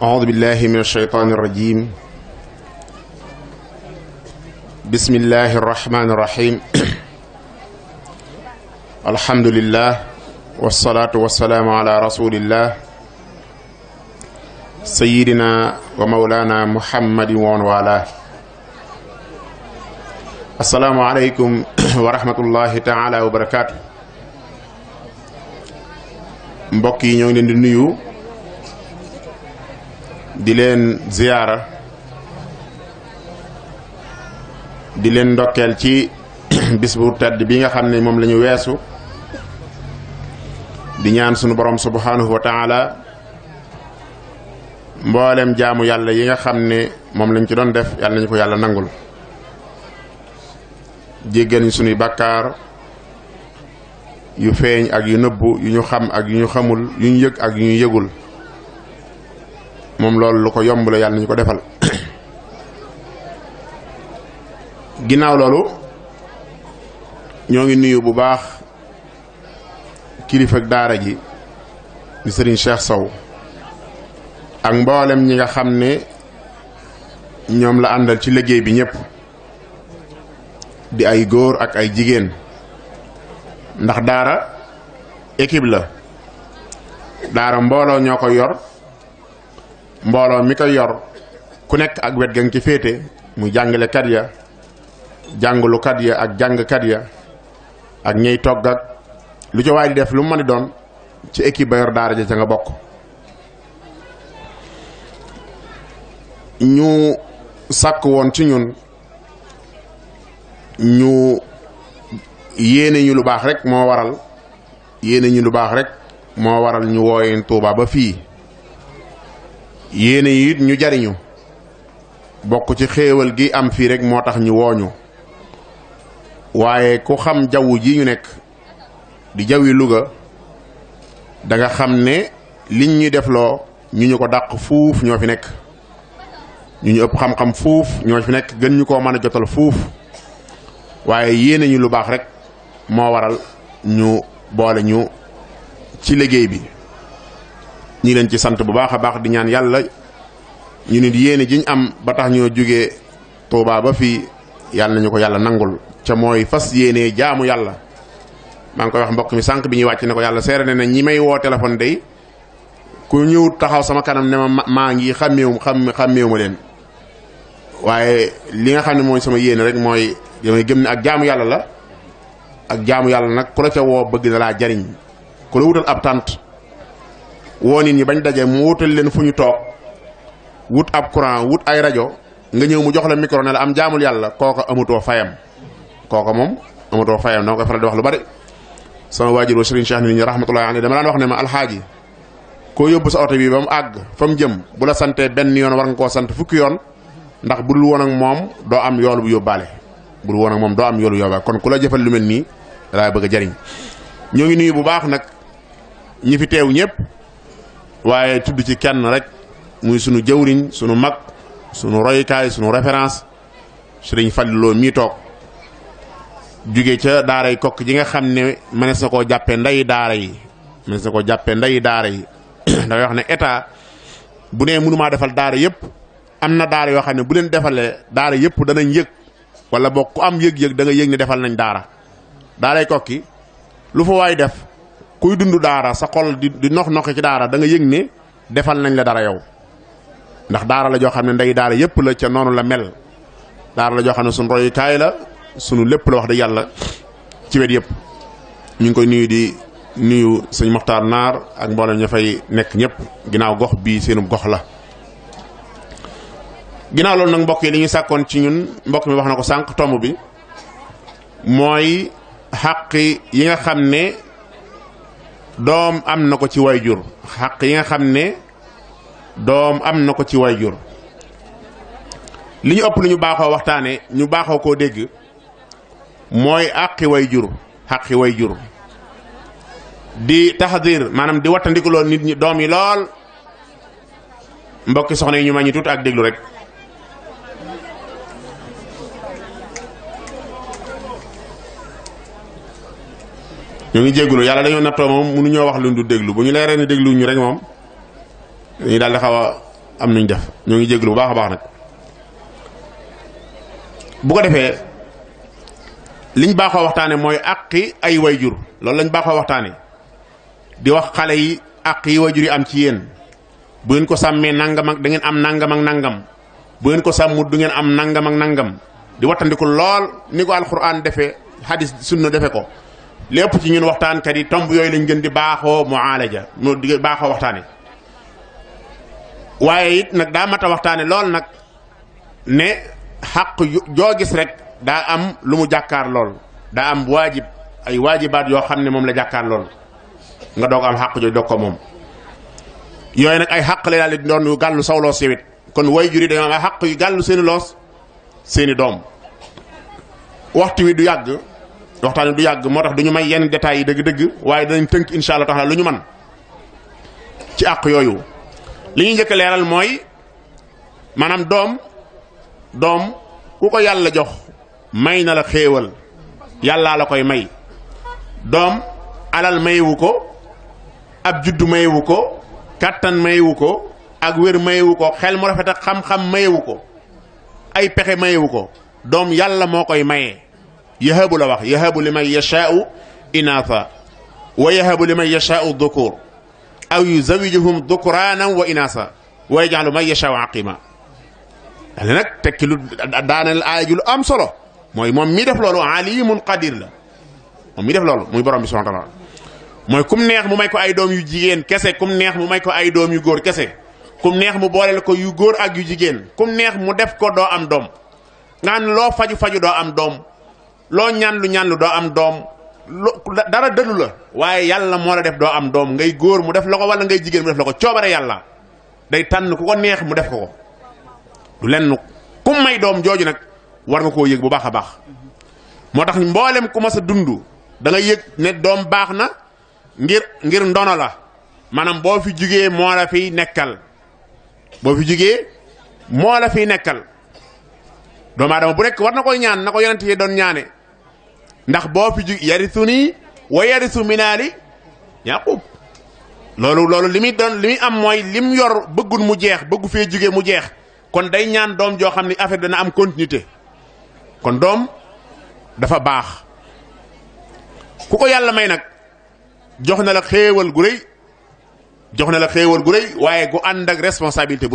أعوذ بالله من الشيطان الرجيم بسم الله الرحمن الرحيم الحمد لله والصلاة والسلام على رسول الله سيدنا ومولانا محمد ومن والاه السلام عليكم ورحمة الله تعالى وبركاته mbokk yi ñoo ngi leen di nuyu di leen ziyaara di leen ndokkeel ci bis bu tedd bi nga xam ne moom la ñu weesu di ñaan sunu borom subhanahu wa taala mboolem jaamu yàlla yi nga xam ne moom lañ ci doon def yàlla nañu ko yàlla nangul jéggal ñu sunuy bàkkaar yu feeñ ak yu nëbbu yu ñu xam ak yu ñu xamul yu ñu yëg ak yu ñu yëgul moom loolu lu ko yomb la yàlla nañu ko defal ginnaaw loolu ñoo ngi nuyu bu baax kilifa ak daara ji di Serigne Cheikh Sow ak mboolem ñi nga xam ne ñoom la àndal ci liggéey bi ñëpp di ay góor ak ay jigéen ndax daara équipe la daara mbooloo ñoo ko yor mbooloo mi koy yor ku nekk ak wet ga nga ci féete mu jàngalekat ya jàngalukat ya ak jàngkat ya ak ñey togg ak lu ci waay di def lu mu mën di doon ci équipe ba yor daara ja ca nga bokk ñu sàkk woon ci ñun ñu yéene ñu lu baax rek moo waral ñu wooyeen Tuuba ba fii yéene yi it ñu jariñu bokk ci xéewal gi am fii rek moo tax ñu wooñu waaye ku xam jaww ji ñu nekk di jawwi Louga da nga xam ne liñ ñu defloo ñu ko dàq fuuf ñoo fi nekk ñu ëpp xam-xam fuuf ñoo fi nekk gën ñu koo mën a jotal fuuf waaye yéene ñu lu baax rek moo waral ñu boole ñu ci liggéey bi ñi leen ci sant bu baax a baax di ñaan yàlla ñu nit yéene jiñ am ba tax ñoo jógee Tuubaa ba fii yàlla nañu ko yàlla nangul ca mooy fas yéene jaamu yàlla maa ngi koy wax mbokk mi sànq bi ñuy wàcc ne ko yàlla seere ne ñi may woo téléphone day ku ñëw taxaw sama kanam ne ma maa ngi xàmmeewu ma leen waaye li nga xam ne mooy sama yéene rek mooy damay gëm ne ak jaamu yàlla la ak jaamu yàlla nag ku la ca woo bëgg na laa jariñ ku la wutal ab tànt woo nit ñi bañ daje mu wutal leen fu ñu toog wut ab courant wut ay rajo nga ñëw mu jox la micro ne la am jaamul yàlla kooka amutoo fayam kooka moom amutoo fayam dama koy faral di wax lu bari sama waajur wa Serigne Cheikh nit ñi rahmatullahi alayhi dama daan wax ne ma alxaaji koo yóbbu sa oto bi ba mu àgg fa mu jëm bu la santee benn yoon war nga koo sant fukki yoon ndax bu dul woon ak moom doo am yoolu bu yóbbaale bu dul woon ak moom doo am yoolu bu yóbbaale kon ku la jëfal lu mel nii daa bëgg a jariñ ñoo ngi nuyu bu baax nag ñi fi teew ñëpp waaye tudd ci kenn rek muy sunu jëwriñ sunu mag sunu royukaay sunu référence Sëriñ Falliloo mii toog jóge ca daaray kokk ji nga xam ne mënees na koo jàppee nday daara yi dangay wax ne état bu nee mënumaa defal daara yëpp am na daara yoo xam ne bu leen defalee daara yëpp danañ yëg wala boog ku am yëg-yëg da nga yëg ne defal nañ daaray kokki lu fa waay def kuy dund daara sa xol di nox ci daara da nga yëg ne defal nañ la dara yow ndax daara la joo xam ne ndey daara yëpp la ca noonu la mel daara la joo xam ne sunu royukaay la sunu lépp la wax dëgg yàlla ci wet yëpp ñu ngi koy nuyu di nuyu sëñ Moxtaar Naar ak mboolem ña fay nekk ñëpp ginnaaw gox bii seenu gox la ginnaaw loolu nag mbokk yi li ñu sàkkoon ci ñun mbokk mi wax na ko sànq tomb bi mooy xàq yi nga xam ne doom am na ko ci wayjur xàq yi nga xam ne doom am na ko ci wayjur li ñu ëpp lu ñu baaxoo waxtaane ñu baaxoo koo dégg mooy xàqi wayjur di taxadir maanaam di wattandikuloo nit ñi doom yi lool mbokki soxna yi ñu ma ñu tuuti ak déglu rek ñu ngi jéggulu yàlla dañoo nattoo moom mënuñoo wax lu du déglu bu ñu leeree ni déglu ñu rek moom dañuy daal di xaw a am nañ def ñoo ngi jéglu bu baax a baax nag. bu ko defee liñ baaxoo waxtaane mooy àqi ay wayjur loolu lañ baaxoo waxtaane di wax xale yi àq yi wayjur yi am ci yéen bu ngeen ko sàmmee nangam ak da ngeen am nangam ak nangam bu ngeen ko sàmmut du ngeen am nangam ak nangam di wattandiku lool ni ko alxuraan defee hadis sunna defe ko lépp ci ñun waxtaankat yi tomb yooyu lañ gën di baaxoo mualaja mu di baaxoo waxtaane waaye it nag daa mat a waxtaane lool nag ne xaq joo gis rek daa am lu mu jàkkaar lool daa am waajib ay waajibaat yoo xam ne moom la jàkkaar lool nga doog am xaq jooju doog ko moom yooyu nag ay xaq la daal di doon yu gàllu saw loos yewit kon way jur yi dañoo am ay xaq yu gàllu seeni loos seeni doom waxtu wi du yàgg waxtaan wi du yàgg moo tax duñu may yenn détails yi dëgg-dëgg waaye danañ tënk insha allah taala lu ñu man ci àq yooyu li ñuy njëkk a leeral mooy maanaam doom ku ko yàlla jox may na la xéewal yàllaa la koy may doom alal mayewu ko ab juddu mayewu ko kattan mayewu ko ak wér mayewu ko xel mu rafet ak xam-xam mayewu ko ay pexe mayewu ko doom yàlla moo koy mayee yahabu la wax yahabu liman yashaa'u inaatha wa yahabu liman yashaa'u dhukur aw yuzawijuhum dhukranan wa inaasa wa yaj'alu man yashaa'u aqima dale nag tekki lu daaneel aaya ju lu am solo mooy moom mi def loolu alimun qadir la moom mi def loolu muy borom bi subhanahu wa ta'ala mooy kum neex mu may ko ay doom yu jigéen kese kum neex mu may ko ay doom yu góor kese kum neex mu booleel ko yu góor ak yu jigéen kum neex mu def ko doo am doom nga ne loo faju doo am doom loo ñaan lu doo am doom dara dëddu la waaye yàlla moo la def doo am doom ngay góor mu def la ko wala ngay jigéen mu def la ko coobare yàlla day tànn ku ko neex mu def ko du lenn kum may doom jooju nag war nga koo yëg bu baax a baax moo tax mboolem ku ma sa dund da nga yëg ne doom baax na ngir ndono la maanaam boo fi jugee moo la fiy nekkal boo fi jugee moo la fiy nekkal doomu aadama bu nekk war na koy ñaan na ko yonent yi doon ñaane ndax boo fi jug yarisuni wa yarisu minaali yaqub loolu li muy am mooy lim yor bëggul mu jeex bëggu fee jugee mu jeex kon day ñaan doom joo xam ne affaire dana am continuité kon doom dafa baax ku ko yàlla may nag jox na la xéewal gu rëy waaye gu ànd ak responsabilité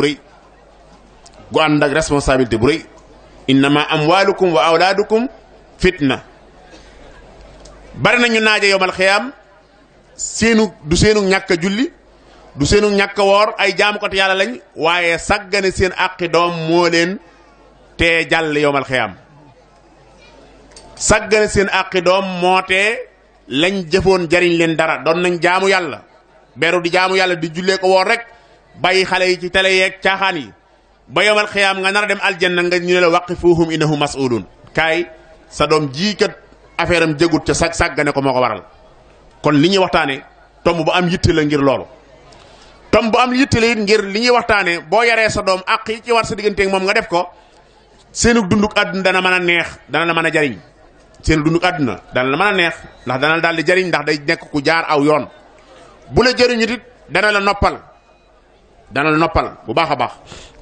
bu rëy innama amwalukum wa awlaadukum fitna bari nañu naaje yowmal xiyaam du seenu ñàkk a julli du seenu ñàkk a woor ay jaamukati yàlla lañ waaye sàggane seen àqi doom moo leen tee jàll yowmal xiyaam sàggane seen àqi doom moo tee lañ jëfoon jariñ leen dara doon nañ jaamu yàlla beru di jaamu yàlla di jullee ko woor rek bàyyi xale yi ci télé yeeg caaxaan yi ba yowmal xiyaam nga nar a dem aljanna nga ñu ne la waqifuhum innahum mas'ulun kaay sa doom jii kat affaire am jëgut ca sàggane ko moo ko waral kon li ñuy waxtaane tomb bu am yitte la ngir loolu tomb bu am yitte la it ngir li ñuy waxtaane boo yaree sa doom àq yi ci war sa digganteeg moom nga def ko seenu dunduk àdduna dana mën a neex dana la mën a jariñ seenu dunduk àdduna dana la mën a neex ndax dana la daal di jariñ ndax day nekk ku jaar aw yoon bu la jëriñut it dana la noppal bu baax a baax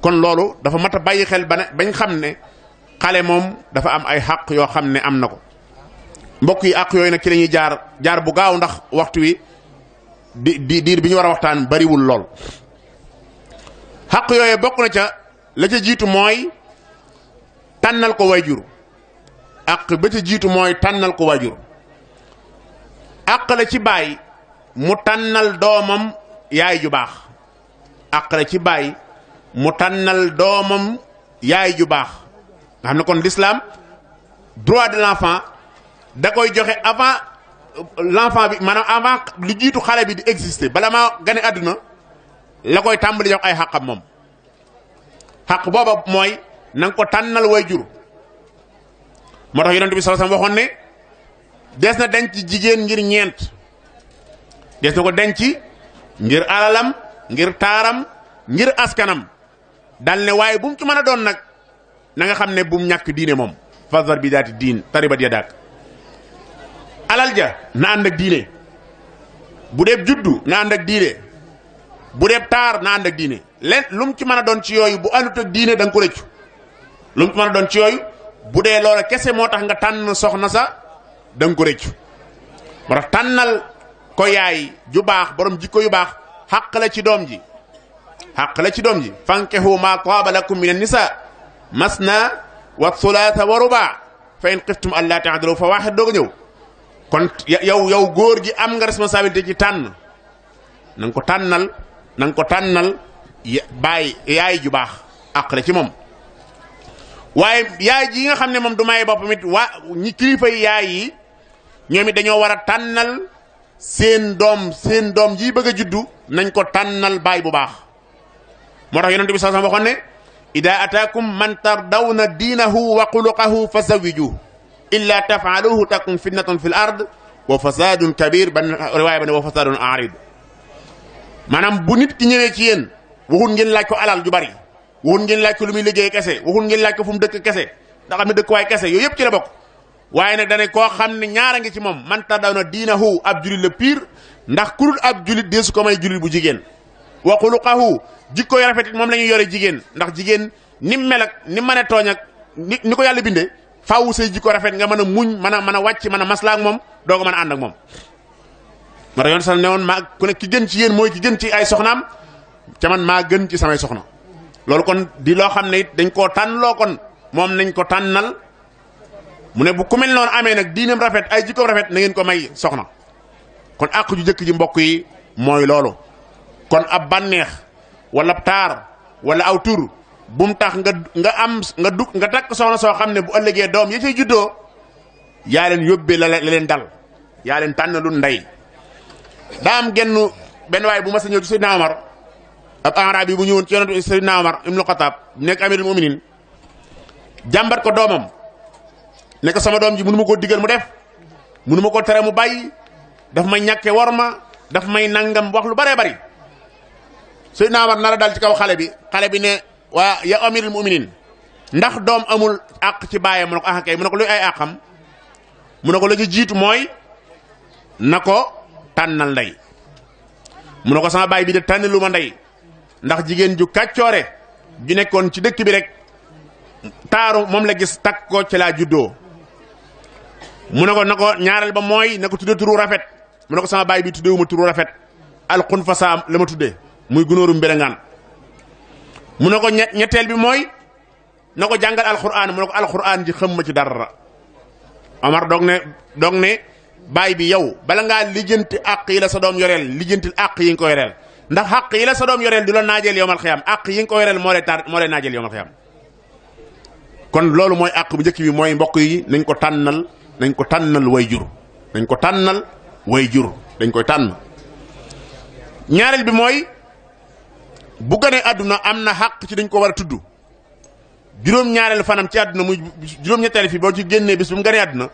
kon loolu dafa mat a bàyyi xel bañ xam ne xale moom dafa am ay xaq yoo xam ne am na ko mbokk yi àq yooyu nag ci la ñuy jaar bu gaaw ndax waxtu wi diir bi ñu war a waxtaan bariwul lool xaq yooyu bokk na ca la ca jiitu mooy tànnal ko waajur àq ba ca jiitu mooy tànnal ko waajur àq la ci baay mu tànnal doomam yaay ju baax àq la ci baay mu tànnal doomam yaay ju baax nga xam ne kon l'islam droit de l'enfant da koy joxe avant l'enfant bi maanaam avant lu jiitu xale bi di exister bala maa gane àdduna la koy tàmbali jox ay xàqam moom xàq booba mooy na nga ko tànnal waajur moo tax yonent bi sallallahu alayhi wasallam waxoon ne des na denc jigéen ngir ñeent des na ko denc ngir alalam ngir taaram ngir askanam dal ne waaye bu mu ci mën a doon nag na nga xam ne bu mu ñàkk diine moom fasdar bi daati diin taribat yadak alal ja na ànd ak diine bu dee juddu na ànd ak diine bu dee taar na ànd ak diine len lu mu ci mën a doon ci yooyu bu àndut ak diine da nga ko rëccu lu mu ci mën a doon ci yooyu bu dee loola kese moo tax nga tànn soxna sa da nga ko rëccu moo tax tànnal ko yaay ju baax borom jikko yu baax xàq la ci doom ji xàq la ci doom ji fankihu ma taaba lakum min an-nisa masna wa thulaatha wa ruba fa in xiftum allaa ta'dilu fa waaxid doog a ñëw kon yow góor gi am nga responsabilité ci tànn na nga ko tànnal baay yaay ju baax àq la ci moom waaye yaay ji nga xam ne moom du may boppam it ñi kilifa yaay yi ñoom it dañoo war a tànnal seen doom ji bëgg a juddu nañ ko tànnal baay bu baax moo tax yonent bi sallallahu alayhi wasallam waxoon ne ida ataakum man tardawna diinahu wa xuluqahu fa zawiju illa tafaaluhu takun fitnatun fil ard wa fasadun kabir ban riwaaya ba ne wa fasadun arid maanaam bu nit ki ñëwee ci yéen waxul ngeen laaj ko alal ju bari waxul ngeen laaj ko lu muy liggéey kese waxul ngeen laaj ko fu mu dëkk kese ndax xam ne dëkk waay kese yooyu yëpp ci la bokk waaye nag dane koo xam ne ñaara ngi ci moom man tardawna diinahu ab julit la pire ndax kurul ab julit deesu ko may julit bu jigéen wa xuluqahu jikko yu rafet moom la ñuy yore jigéen ndax jigéen ni mel ak ni mën a tooñ ak ni ko yàlla bindee faaw say jikko rafet nga mën a muñ mën a wàcc mën a maslaa ak moom doo ko mën a ànd ak moom. ma yoon sax ne woon maa ku ne ki gën ci yéen mooy ki gën ci ay soxnaam ca man maa gën ci samay soxna loolu kon di loo xam ne it dañ koo tànnloo kon moom nañ ko tànnal mu ne bu ku mel noonu amee nag diinam rafet ay jikkoom rafet na ngeen ko may soxna kon àq ju jëkk ji mbokk yi mooy loolu kon ab bànneex wala taar wala aw tur bu mu tax nga takk soxna soo xam ne bu ëllëgee doom ya cay juddoo yaa leen yóbbee la leen dal yaa leen tànn lu ndey daa am benn waay bu ma sa ñëw ci Seydina Omar ab arabi bu ñëwoon ci yonent Seydina Omar ibnu Xataab nekk amirul muminin jàmbat ko doomam ne ko sama doom ji mënu ma koo digal mu def mënu ma koo tere mu bàyyi daf may ñàkke war ma daf may nangam wax lu bëree bëri Seydina Omar nar a dal ci kaw xale bi ne waa ya amirul muminin ndax doom amul àq ci bàyyam mu ne ko ah kay mu ne ko luy ay àqam mu ne ko la ci jiitu mooy na ko tànnal ndey mu ne ko sama baay bi de tànnalu ma ndey ndax jigéen ju kàccoore ju nekkoon ci dëkk bi rek taaru moom la gis takk ko ci laa juddoo mu ne ko na ko ñaareel ba mooy na ko tudde turu rafet mu ne ko sama baay bi tuddewuma turu rafet alxun fasaam la ma tudde muy gunóoru mbelengaan mu ne ko ñetteel bi mooy na ko jàngal alxuraan mu ne ko alxuraan ji xam ma ci dara Omar doog ne baay bi yow bala ngaa lijjanti àq yi la sa doom yoreel lijjantil àq yi nga ko yoreel ndax àq yi la sa doom yoreel du la naajeel yowmal xiyaam àq yi nga ko yoreel moo lay naajeel yowmal xiyaam kon loolu mooy àq bu njëkk bi mooy mbokk yi nañ ko tànnal way jur nañ ko tànnal way jur dañ koy tànn ñaareel bi mooy bu gënee àdduna am na xàq ci dañ ko war a tudd juróom-ñaareel fanam ci àdduna muy juróom-ñetteel fi boo ci génnee bis bu mu gënee àdduna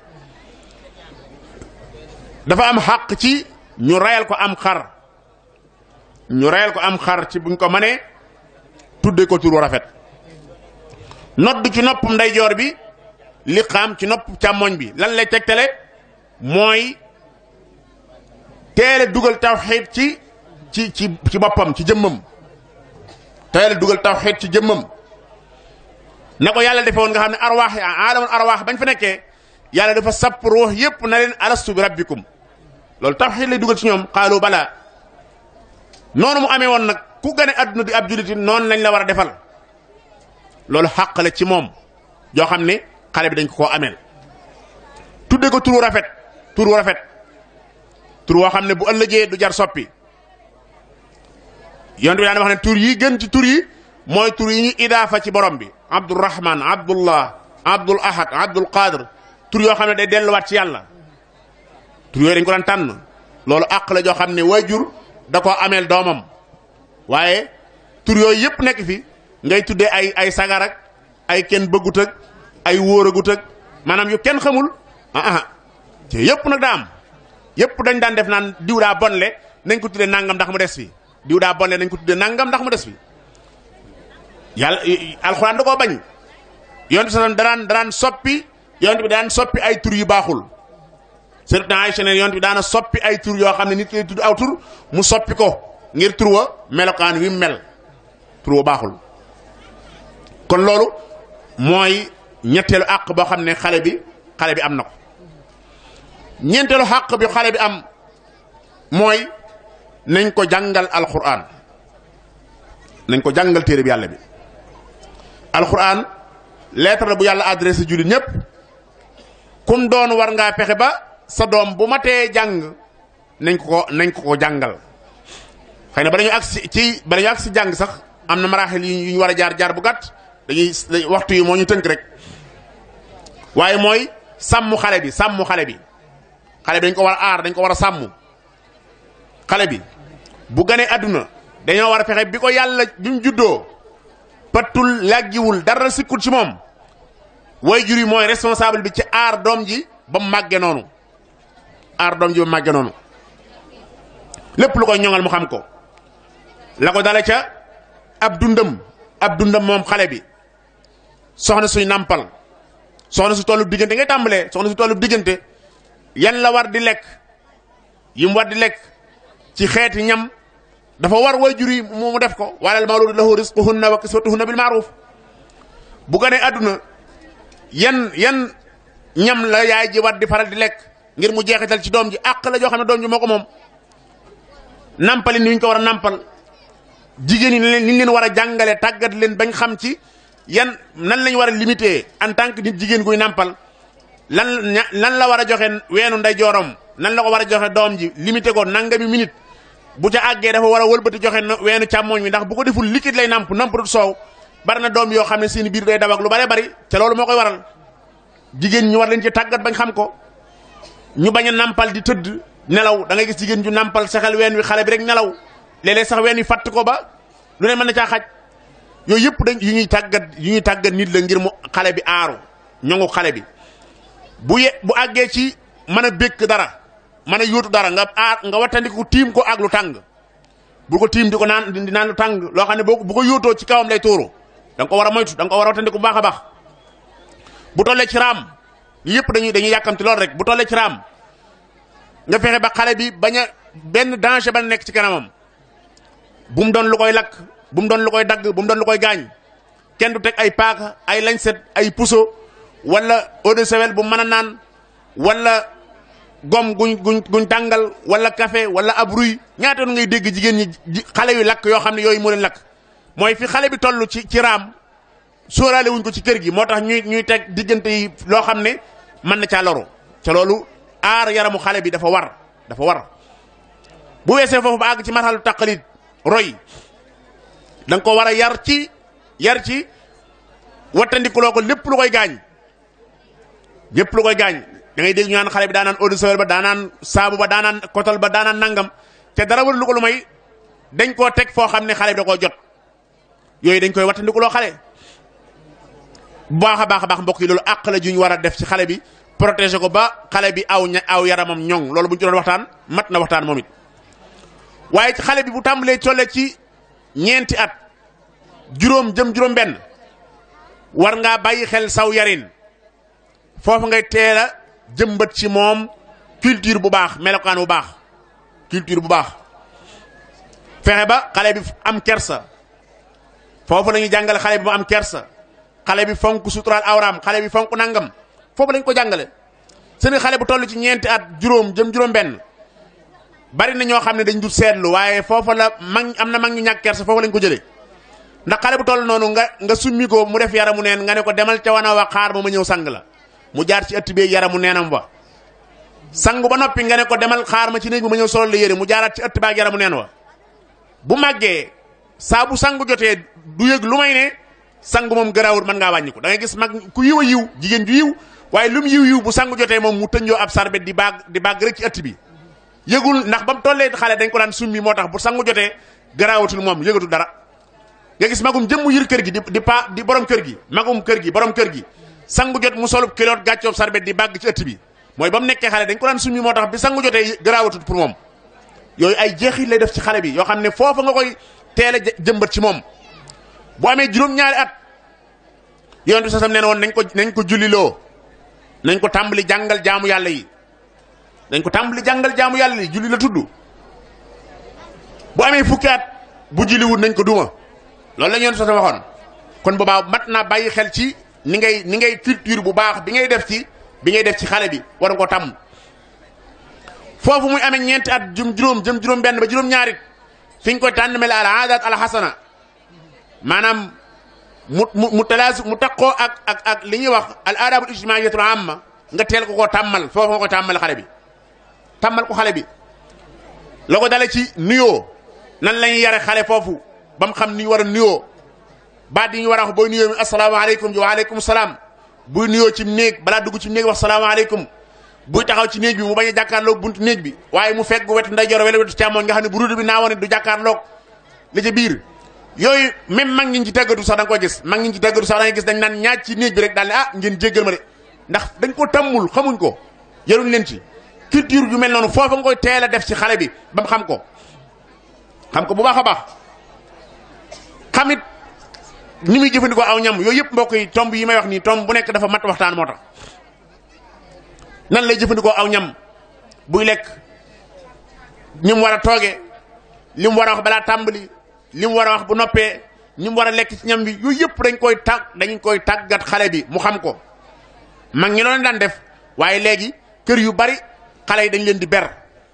dafa am xàq ci ñu rayal ko am xar ci buñ ko mënee tudde ko turu rafet nodd ci nopp ndeyjoor bi liqaam ci nopp càmmoñ bi lan lay tegtale mooy teele dugal tawxiid ci boppam ci jëmmam teele dugal tawxiid ci jëmmam na ko yàlla defe woon nga xam ne arwaax aalamul arwaax bañ fa nekkee yàlla dafa sapp ruux yépp na leen alastu bi rabbikum loolu tawxiid lay dugal ci ñoom xaalu balaa noonu mu amee woon nag ku gane adduna di ab jullit noonu lañ la war a defal loolu xàq la ci moom joo xam ne xale bi dañ ko koo ameel tudde ko turu rafet tur woo xam ne bu ëllëgee du jar soppi yonent bi daan wax ne tur yi gën ci tur yi mooy tur yi ñu idaafa ci borom bi abdurrahman abdullah abdul ahad abdul qadir tur yoo xam ne day delluwaat ci yàlla tur yooyu dañ ko daan tànn loolu àq la joo xam ne waajur da koo ameel doomam waaye tur yooyu yëpp nekk fi ngay tuddee ay sagar ak ay kenn bëggut ak ay wóoragut ak maanaam yu kenn xamul te yëpp nag daa am yëpp dañ daan def naan diw daa bonle nañ ko tuddee nangam ndax mu des fi diw daa bonle nañ ko tuddee nangam ndax mu des fi yàlla alxuraan da koo bañ yonent bi daan soppi yonent bi daan soppi ay tur yu baaxul Sayyidatuna Aïcha ne yonent bi daana soppi ay tur yoo xam ne nit ki tudd aw tur mu soppi ko ngir tur wa melokaan wi mu mel tur wa baaxul. kon loolu mooy ñetteelu àq boo xam ne xale bi am na ko. ñeenteelu àq bi xale bi am mooy nañ ko jàngal alquran, nañ ko jàngal téere bi yàlla bi. alquran lettre la bu yàlla adressé jullit ñépp kum doon war ngaa fexe ba sa doom bu matee jàng nañ ko jàngal. xëy na ba dañu agsi jàng sax am na maraaxil yu ñu war a jaar bu gàtt dañuy waxtu yi moo ñu tënk rek waaye mooy sàmm xale bi dañ ko war a aar, dañ ko war a sàmm. xale bi bu ganee àdduna dañoo war a fexe bi ko yàlla bi mu juddoo pattul làggiwul dara sikkul ci moom waajur yi mooy responsable bi ci aar doom ji ba mu màgge noonu lépp lu koy ñoŋal mu xam ko la ko dale ca ab dundam moom xale bi. soxna suy nàmpal, soxna su tollub diggante ngay tàmbalee, soxna su tollub diggante yan la war di lekk, yim war di lekk ci xeeti ñam dafa war waajur yi mu def ko. walal mawludu lahu rizquhunna wa kiswatuhunna bil ma'ruf. bu ganee àdduna yan ñam la yaay ji war di faral di lekk ngir mu jeexital ci doom ji. àq la joo xam ne doom ji moo ko moom. nampali ni ñu ko war a nampal, jigéen ñi ni leen war a jàngale tàggat leen bañ xam ci nan lañ war a limité en tant que nit jigéen guy nàmpal lan la war a joxe weenu nday joorom, nan la ko war a joxe doom ji limité ko nangami minute. bu ca àggee dafa war a wëlbati joxe weenu càmmooñ wi ndax bu ko deful liquide lay namput soow. bari na doom yoo xam ne seen biir day daw ak lu bare bari te loolu moo koy waral. jigéen ñi war leen ci tàggat bañ xam ko, ñu bañ a nampal di tëdd nelaw. da ngay gis jigéen ju nampal sexel ween wi xale bi rek nelaw léeg-léeg sax ween wi fàtt ko ba lu ne mën na caa xaj. yooyu yëpp dañ yu ñuy tàggat nit la ngir mu xale bi aaru ñongu xale bi. bu àggee ci mën a békk dara, mën a yóotu dara nga wattandiku tiim ko ak lu tàng. bu ko tiim di naan lu tàng loo xam ne bu ko yóotoo ci kawam lay tuuru. da nga ko war a moytu, da nga ko war a wattandiku bu baax a baax. bu tollee ci raam yëpp dañuy yàkkamti lool rek. bu tollee ci raam nga fexe ba xale bi bañ a benn danger ba nekk ci kanamam. bu mu doon lu koy lakk, bu mu doon lu koy dagg, bu mu doon lu koy gaañ. kenn du teg ay paaka, ay lañset, ay puso wala eau de javel bu mën a naan wala gom guñ tàngal wala café wala ab ruy. ñaata yoon ngay dégg jigéen ñi xale yu lakk yoo xam ne yooyu moo leen lakk. mooy fi xale bi toll ci raam sóoraale wuñ ko ci kër gi moo tax ñuy teg diggante yi loo xam ne mën na caa loru. ca loolu aar yaramu xale bi dafa war. bu weesee foofu ba àgg ci marxalu taqalid roy da nga ko war a yar ci wattandikuloo ko lépp lu koy gaañ. da ngay dégg ñu naan xale bi daanaan eau de javel ba daanaan saabu ba daanaan kotal ba daanaan nangam te dara war lu ko lu may dañ koo teg foo xam ne xale bi da koo jot. yooyu dañ koy wattandikuloo xale bu baax a baax mbokk yi. loolu àq la ju ñu war a def ci xale bi protéger ko ba xale bi aw yaramam ñoŋ. loolu bu ñu ci doon waxtaan mat na waxtaan moom it. waaye ci xale bi bu tàmbalee tolle ci ñeenti at juróom benn war ngaa bàyyi xel saw yarin. foofu ngay teel a jëmbat ci moom culture bu baax, melokaan bu baax, fexe ba xale bi am kersa. foofu la ñuy jàngale xale bi mu am kersa. xale bi fonk suturaal awraam, xale bi fonk nangam foofu lañ ko jàngale. seen xale bu toll ci ñeenti at juróom benn bari na ñoo xam ne dañ dul seetlu waaye foofa la am na mag ñu ñàkk kersa foofu lañ ko jëlee. ndax xale bu toll noonu nga summi ko mu def yaramu neen nga ne ko demal ca wana wa xaar ma ñëw sang la mu jaar ci ëtt bi yaramu neenam wa. sangu ba noppi nga ne ko demal xaar ma ci néeg bi ma ñëw solal la yére mu jaaraat ci ëtt ba ak yaramu neen wa. bu màggee saa bu sangu jotee du yëg lu may ne sangu moom garaawul mën ngaa wàññi ko. da ngay gis mag ku yiw a yiw jigéen ju yiw waaye lu mu yiw bu sangu jotee moom mu tënjoo ab sarbet di baag rek ci ëtt bi. yëgul ndax ba mu tollee xale dañ ko daan summi moo tax bu sangu jotee garaawatul moom yëgatul dara. nga gis magum jëmmu yër kër gi di borom kër gi magum kër gi borom kër gi sangu jot mu solub kiloot gàccoob sarbet di bàgg ci ëtt bi mooy ba mu nekkee xale dañ ko daan summi moo tax bi sangu jotee garaawatul pour moom. yooyu ay jeexit lay def ci xale bi yoo xam ne foofa nga koy teel a jëmbat ci moom. bu amee juróom-ñaari at yonent bi sasam nee na woon nañ ko julliloo, nañ ko tàmbali jàngal jaamu yàlla yi. julli la tudd. bu amee fukki at bu julliwul nañ ko duma loolu la ñu doon waxoon kon boobaa mat naa bàyyi xel ci ni ngay culture bu baax bi ngay def ci xale bi war nga ko tàmm foofu muy amee ñeenti at juróom benn ba juróom-ñaari fi ñu koy tànn mel al aadat al hasana maanaam mu talaasu mu takkoo ak li ñuy wax al aadabul ijtimaiyatul amma nga teel ko koo tàmmal foofu nga koy tàmmal xale bi tàmmal ko xale bi la ko dale ci nuyoo nan la ñuy yare xale foofu ba mu xam ni ñu war a nuyoo baat yi ñu war a wax booy nuyoo mi asalaamaaleykum wa aleykum salaam buy nuyoo ci néeg balaa dugg ci néeg wax salaamaaleykum buy taxaw ci néeg bi mu bañ a jàkkaarloog buntu néeg bi waaye mu fekk wetu ndeyjoor wala wetu càmmoñ nga xam ne bu ruudu bi naawoon du jàkkaarloog li ci biir yooyu même mag ñi ci tàggatu sax da nga koy gis mag ñi ci tàggatu sax da nga gis dañ naan ñaaj ci néeg bi rek daal ne ah ngeen jéggal ma de ndax dañ ko tàmmul xamuñ ko yaruñ leen ci culture yu mel noonu foofa nga koy teel a def ci xale bi ba mu xam ko bu baax a baax xamit ni muy jëfandikoo aw ñam yooyu yëpp mbokk yi tomb yi may wax nii tomb bu nekk dafa mat waxtaan moo tax nan lay jëfandikoo aw ñam buy lekk ni mu war a tooge li mu war a wax balaa tàmbali li mu war a wax bu noppee ni mu war a lekk ci ñam bi yooyu yëpp dañ koy tàggat xale bi mu xam ko mag ñi loolu daan def waaye léegi kër yu bari xale yi dañ leen di ber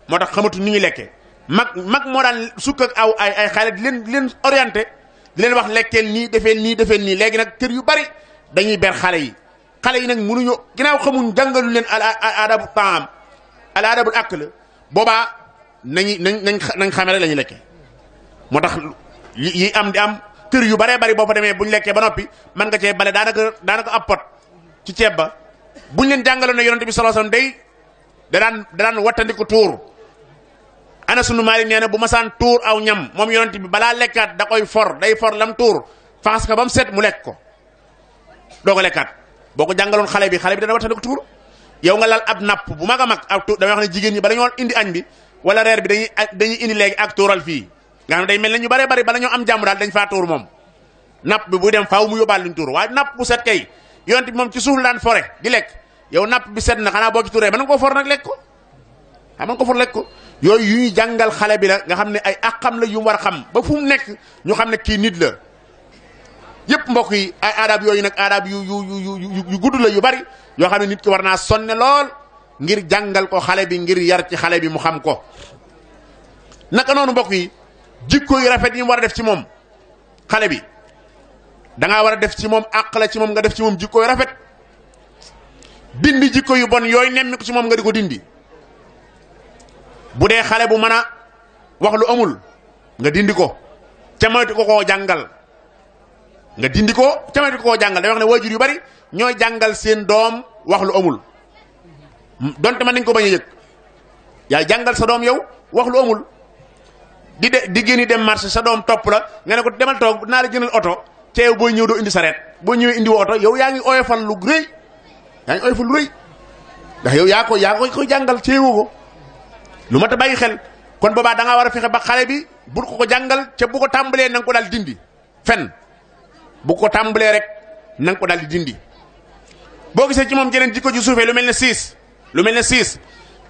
moo tax xamatu ni ñuy lekkee mag moo daan sukk ak ay xale di leen orienté di leen wax lekkeel nii defeel nii léegi nag kër yu bari dañuy ber xale yi nag mënuñu ginnaaw xamuñ jàngalu leen adabu taam al adabul akl boobaa nañ xame rek la ñuy lekkee moo tax yi am di am kër yu baree bari boo fa demee buñ lekkee ba noppi mën nga cee bale daanaka ab pot ci ceeb ba buñ leen jàngaloon ne yonent bi sallallahu alayhi wasallam day da daan wattandiku tuur Anas ibn Maalik nee na bu masaan tuur aw ñam moom yonent bi balaa lekkaat da koy day for lam tuur faxas ko ba mu set mu lekk ko doo ko lekkaat boo ko jàngaloon xale bi dana wattandiku tuur yow nga lal ab napp bu mag a mag ak tuur damay wax ne jigéen ñi bala ñoo indi añ bi wala reer bi dañuy indi léegi ak tuural fii nga xam ne day mel ne ñu bare bari bala ñoo am jàmm daal dañ faa tuur moom napp bi buy dem faaw mu yóbbaal luñ tuur waaye napp bu set kay yonent bi moom ci suuf daan fore di lekk yow napp bi set na xanaa boo ci tuuree mën nga koo for nag lekk ko mën nga ko for lekk ko yooyu yu ñuy jàngal xale bi la nga xam ne ay àqam la yu mu war a xam ba fu mu nekk ñu xam ne kii nit la yëpp mbokk yi ay aadab yooyu nag aadab yu gudd la yu bari yoo xam ne nit ki war naa sonne lool ngir jàngal ko xale bi ngir yar ci xale bi mu xam ko naka noonu mbokk yi jikko yu rafet yi mu war a def ci moom xale bi dangaa war a def ci moom àq la ci moom nga def ci moom jikko yu rafet dindi jikko yu bon yooyu nemmi ko ci moom nga di ko dindi bu dee xale bu mën a wax lu amul nga dindi ko ca moytu ko koo jàngal nga dindi ko ca moytu ko koo jàngal day wax ne waajur yu bari ñooy jàngal seen doom wax lu amul donte man nañ ko bañ a yëg yaay jàngal sa doom yow wax lu amul di génn dem marché sa doom topp la nga ne ko demal toog dinaa la jëndal oto ceew booy ñëw doo indi sareet boo ñëwee indi oto yow yaa ngi oyofal lu rëy ndax yow yaa koy jàngal ceewoo ko lu mat a bàyyi xel kon boobaa da nga war a fexe ba xale bi bul ko jàngal ca bu ko tàmbalee na nga ko daal dindi fen bu ko tàmbalee rek na nga ko daal di dindi boo gisee ci moom jeneen jikko ju suufee lu mel ne siis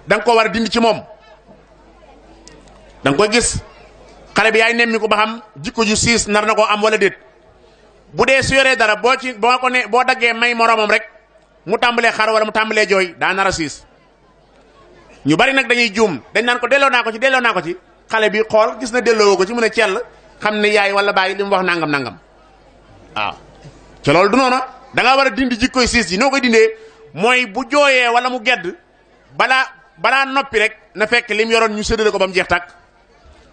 da nga ko war a dindi ci moom da nga koy gis xale bi yaay nemmi ko ba xam jikko ju siis nar na koo am wala déet bu dee su yoree dara boo daggee may moromam rek mu tàmbalee xar wala mu tàmbalee jooy daa nar a siis ñu bari nag dañuy juum dañ naan ko delloo naa ko ci xale bi xool gis na delloo ko ci mu ne cell xam ne yaay wala bàyyi li mu wax nangam waaw te loolu du noona da ngaa war a dindi jikkoy siis ji noo koy dindee mooy bu jooyee wala mu gedd balaa noppi rek na fekk lim yoroon ñu séddale ko ba mu jeex tàkk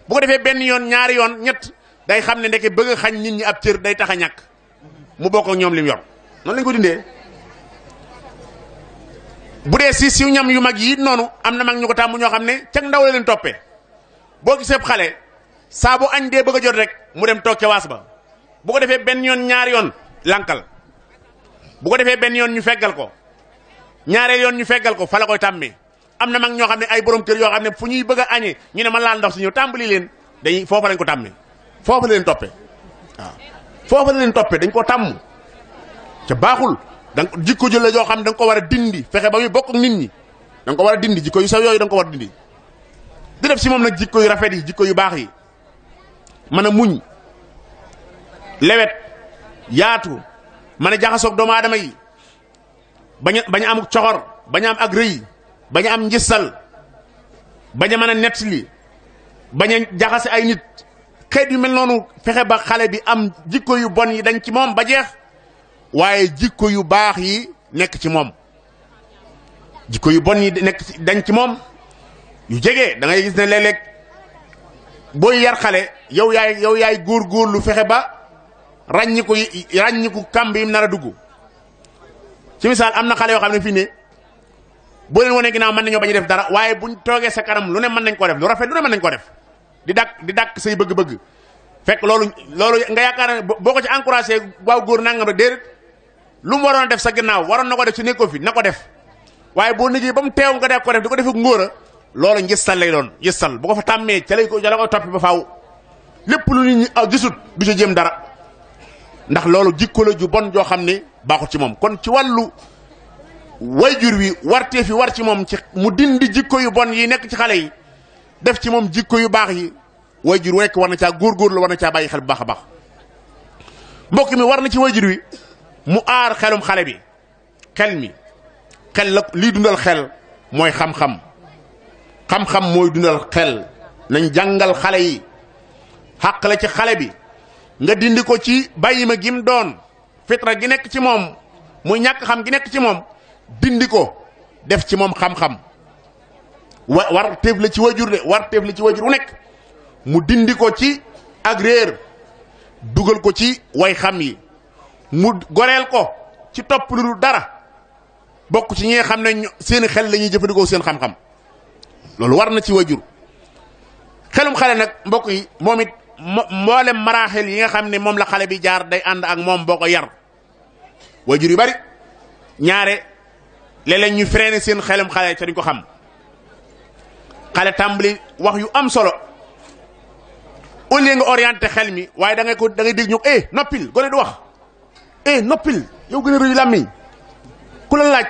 bu ko defee benn yoon ñaari yoon ñett day xam ne ndeke bëgg a xañ nit ñi ab cër day tax a ñàkk mu bokk ak ñoom lim yor noonu lañ ko dindee bu dee siis yu ñam yu mag yi noonu am na mag ñu ko tàmm ñoo xam ne cag ndaw la leen toppee boo gisee xale saa bu añ dee bëgg a jot rek mu dem toog ca waas ba bu ko defee benn yoon ñaari yoon lankal bu ko defee benn yoon ñu feggal ko ñaareel yoon ñu feggal ko fa la koy tàmmee am na mag ñoo xam ne ay borom kër yoo xam ne fu ñuy bëgg a añee ñu ne ma laal ndox si ñëw tàmbali leen dañuy foofa lañ ko tàmmee foofa la leen toppee waaw foofa la leen toppee dañ ko tàmm ca baaxul da nga jikko jël la joo xam ne da nga ko war a dindi fexe ba muy bokk ak nit ñi da nga ko war a dindi jikko yu saw yooyu da nga ko war a dindi di def si moom nag jikko yu rafet yi jikko yu baax yi mën a muñ lewet yaatu mën a jaxasoog doomu aadama yi bañ a am coxor bañ a am ak rëy bañ a am njissal bañ a mën a nettali bañ a jaxase ay nit xeet yu mel noonu fexe ba xale bi am jikko yu bon yi dañ ci moom ba jeex waaye jikko yu baax yi nekk ci moom jikko yu bon yi dañ ci moom yu jege da ngay gis ne léeg-léeg booy yar xale yow yaay góor-góorlu fexe ba ràññiku kàmb yi mu nar a dugg ci misaal am na xale yoo xam ne fii ne boo leen wanee ginnaaw mën nañoo bañ a def dara waaye buñ toogee sa kanam lu ne mën nañ ko def lu rafet lu ne mën nañ ko def di dàkk say bëgg-bëgg fekk loolu nga yaakaar ne boo ko ci encouragé waaw góor nangam rek déedéet lu mu waroon a def sa ginnaaw waroon na ko def ci nekkoo fi na ko def waaye boo négee ba mu teew nga def ko def di ko defee ngóora loolu njëstal lay doon njëstal bu ko fa tàmmee ca la ko toppi ba faaw lépp lu nit ñi gisut du ca jéem dara ndax loolu jikko la ju bon joo xam ne baaxut ci moom kon ci wàllu wayjur wi wartee fi war ci moom ci mu dindi jikko yu bon yi nekk ci xale yi def ci moom jikko yu baax yi wayjur wu nekk war na caa góorgóorlu war na caa bàyyi xel bu baax a baax mbokk mi war na ci wayjur wi mu aar xelum xale bi xel la lii dundal xel mooy xam-xam mooy dundal xel nañ jàngal xale yi xàq la ci xale bi nga dindi ko ci bàyyi ma gim doon fitra gi nekk ci moom muy ñàkk xam gi nekk ci moom dindi ko def ci moom xam-xam war teef la ci wajur de war teef la ci wajur wu nekk mu dindi ko ci ak réer dugal ko ci way xam yi mu goreel ko ci topp lu dul dara bokk ci ñi nga xam ne seeni xel la ñuy jëfandikoo seen xam-xam loolu war na ci wajur xelum xale nag mbokk yi moom it mboolem maraaxil yi nga xam ne moom la xale bi jaar day ànd ak moom boo ko yar wajur yu bari ñaare léeg-léeg ñu freiné seen xelum xale ca duñ ko xam xale tàmbali wax yu am solo au lieu nga orienté xel mi waaye da ngay dégg ñu noppil gone du wax noppil yow gën a rëyu làmmiñ ku la laaj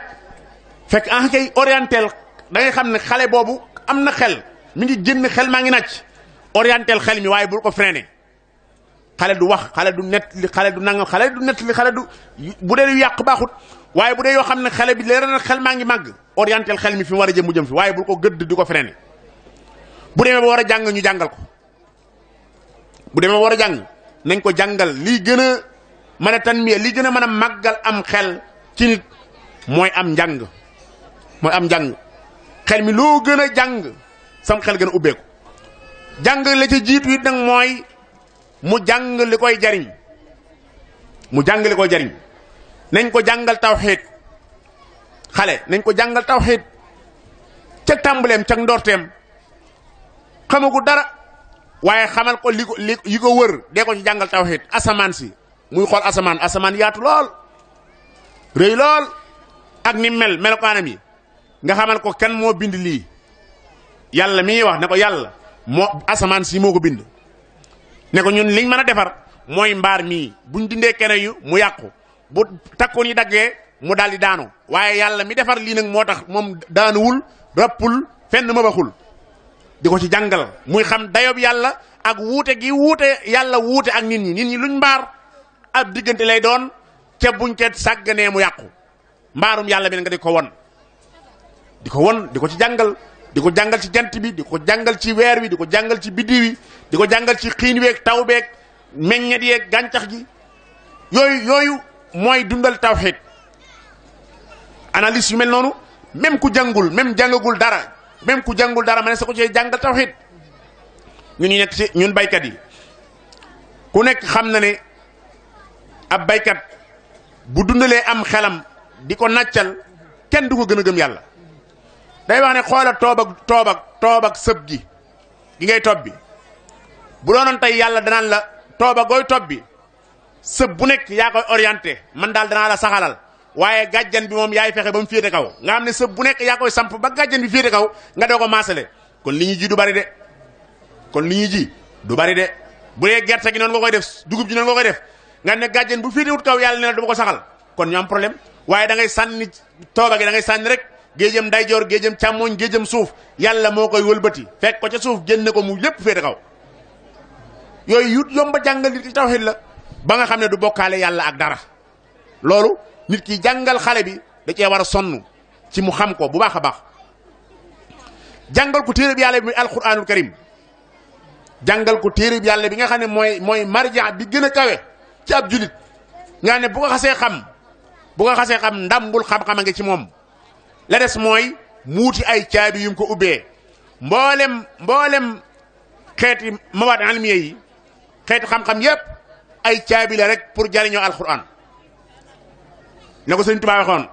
fekk kay orientel da ngay xam ne xale boobu am na xel mi ngi génn xel maa ngi nàcc orientel xel mi waaye bul ko freiné xale du wax xale du nett li xale du nangam xale du nett li xale du bu dee yu yàq baaxut waaye bu dee yoo xam ne xale bi leer na xel maa ngi màgg orientel xel mi fi mu war a jëm mu jëm fi waaye bul ko gëdd di ko freiné bu demee ba war a jàng ñu jàngal ko bu demee ba war a jàng nañ ko jàngal lii gën a mën a tanmiya lii gën a mën a màggal am xel ci nit mooy am njàng xel mi loo gën a jàng sam xel gën a ubbeeku jàng la ca jiitu it nag mooy mu jàng li koy jariñ nañ ko jàngal tawxiid xale nañ ko jàngal tawxiid ca tàmbaleem ca ndorteem xamagu dara waaye xamal ko li ko wër dee ko ci jàngal tawxiid asamaan si muy xool asamaan yaatu lool rëy lool ak ni mel melokaanam yi nga xamal ko kan moo bind lii yàlla mi wax ne ko yàlla moo asamaan si moo ko bind ne ko ñun liñ mën a defar mooy mbaar mii buñ dindee kene yu mu yàqu bu takkoon yi daggee mu daal di daanu waaye yàlla mi defar lii nag moo tax moom daanuwul rappul fenn ma baxul di ko ci jàngal muy xam dayob yàlla ak wuute gi yàlla wuute ak nit ñi luñ mbaar ab diggante lay doon ca buñ ca sàgganee mu yàqu mbaarum yàlla bi nga di ko won di ko ci jàngal di ko jàngal ci jant bi di ko jàngal ci weer wi di ko jàngal ci biddiw wi di ko jàngal ci xiin weeg taw beeg meññet yeeg gàncax gi yooyu mooy dundal tawxiid analyse yu mel noonu même ku jàngul jàngagul dara ma ne sa ko cee jàngal tawxiid ñun ñu nekk ci ñun baykat yi ku nekk xam na ne ab baykat bu dundalee am xelam di ko nàccal kenn du ko gën a gëm yàlla day wax ne xoola toob ak sëb gi ngay tob bi bu doonoon tey yàlla danaan la tooba gooy tob bi sëb bu nekk yaa koy orienté man daal danaa la saxalal waaye gàjjan bi moom yaay fexe ba mu féete kaw nga xam ne sëb bu nekk yaa koy samp ba gàjjan bi féete kaw nga doo ko maasale kon li ñuy ji du bari de bu dee gerte gi noonu nga koy def dugub ji noonu nga koy def nga ne gàjjan bu féete wut kaw yàlla ne la du ma ko saxal kon ñu am problème waaye da ngay sànni tooba gi da ngay sànni rek géejëm ndeyjoor géejëm càmmooñ géejëm suuf yàlla moo koy wëlbati fekk ko ca suuf génne ko mu lépp féete kaw yooyu yomba jàngal nit ci tawhid la ba nga xam ne du bokkaale yàlla ak dara loolu nit ki jàngal xale bi da cee war a sonn ci mu xam ko bu baax a baax jàngal ko téere bi yàlla bi muy alquranul karim jàngal ko téere bi yàlla bi nga xam ne mooy marja bi gën a kawe ci ab julit nga ne bu ko xasee xam ndambul xam-xam a ngi ci moom la des mooy muuti ay caabi yum ko ubbee mboolem xeeti mawaad almiya yi xeeti xam-xam yépp ay caabi la rek pour jariñoo alquran ne ko Sëriñ Tuubaa waxoon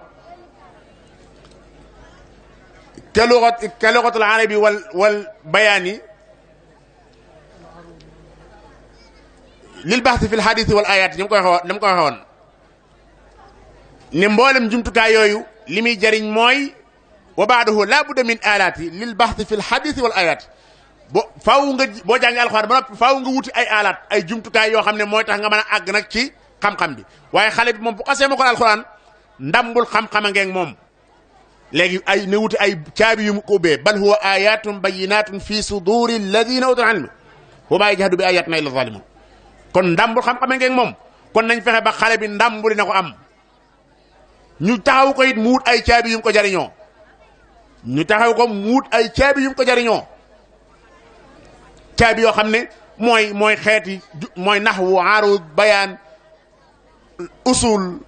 ka lugatul arabi wal bayaani lil baxti fil hadisi wal ayaat ni mu ko waxoon ne mboolem jumtukaay yooyu li muy jariñ mooy wa baadahu laa budda min alaati lil baxti fil hadisi wal ayaat boo jàngee alxuraan ba noppi faaw nga wuti ay alaat ay jumtukaay yoo xam ne mooy tax nga mën a àgg nag ci xam-xam bi waaye xale bi moom bu xasee ma ko alxuraan ndambul xam-xam a ngeeg moom léegi ay ne wuti ay caabi yu mu ko ubbee bal huwa ayatun bayinatun fi suduri alladina utul ilm wa maa yajhadu bi ayatina illa zalimun kon ndambul xam-xam a ngeeg moom kon nañ fexe ba xale bi ndambuli na ko am ñu taxaw ko it mu wut ay caabi yu mu ko jariñoo ay caabi yu mu ko jariñoo caabi yoo xam ne mooy xeeti mooy naxwu aarud bayaan usul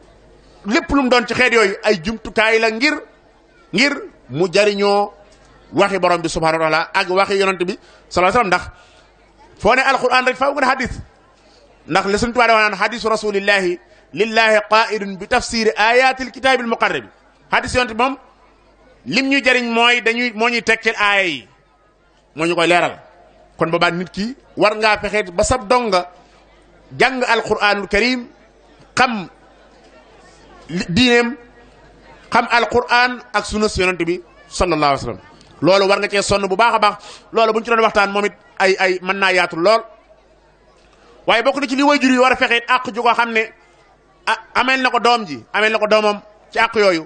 lépp lu mu doon ci xeet yooyu ay jumtukaay la ngir mu jariñoo waxi borom bi subhanahu wa taala ak waxi yonent bi sallallahu alayhi wasallam ndax foo ne alquran rek faaw nga ne hadis ndax li suñu tubaab wax naan hadisu rasulillahi lillahi qaidun bi tafsiri ayatil kitaabil muqarrabi hadis yonent bi moom lim ñu jariñ mooy moo ñuy tekkil aaya yi moo ñu koy leeral kon boobaa nit ki war ngaa fexe ba sab donga jàng alquranul karim xam diineem xam alquran ak sunna si yonent bi sallallahu alayhi wa sallam loolu war nga cee sonn bu baax a baax loolu bu ñu ci doon waxtaan moom it ay mën naa yaatu lool waaye bokk na ci li waajur yi war a fexe it àq ju ko xam ne ameel na ko doom ji ameel na ko doomam ci àq yooyu